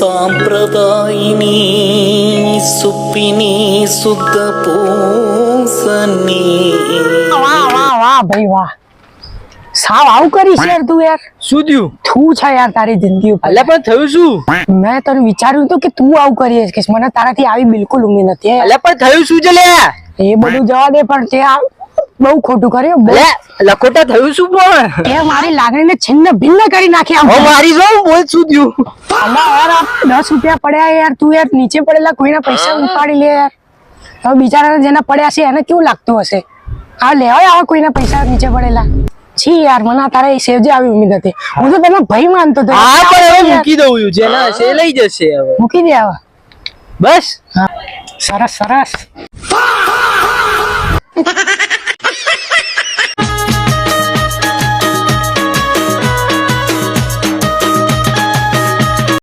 સાંપ્રદાયની સુપ્પીની શુદ્ધ પોસની. વાહ વાહ વાહ ભાઈ વાહ, સાવ આવું કરીશ યાર તું યાર. શું થયું? શું છે યાર તારી જિંદગી ઉપર? અલ્યા પણ થયું શું? મેં તને વિચાર્યું હતું કે તું આવું કરીશ કે મને તારાથી આવી બિલકુલ ઉમ્મીદ નથી હે. અલ્યા પણ થયું શું છે લે? એ બધું જવા દે, પણ તે આ બહુ ખોટું કર્યું. લખોટા થયું શું પણ? તે મારી લાગણીને છિન્ન ભિન્ન કરી નાખી. આમ હવે મારી જો બોલ શું થયું? અલા યાર, આ 10 રૂપિયા પડ્યા યાર, તું યાર નીચે પડેલા કોઈના પૈસા ઉપાડી લે યાર. હવે બિચારાને જેના પડ્યા છે એને કેવું લાગતું હશે? આ લેવાય આવા કોઈના પૈસા નીચે પડેલા? છી યાર, મને તારે સેવજે આવી ઉમ્મીદ હતી. હું તો તને ભાઈ માનતો હતો. હા પણ હવે મૂકી દઉં છું, જેના હશે એ લઈ જશે હવે. મૂકી દે હવે. બસ હા સરસ સરસ.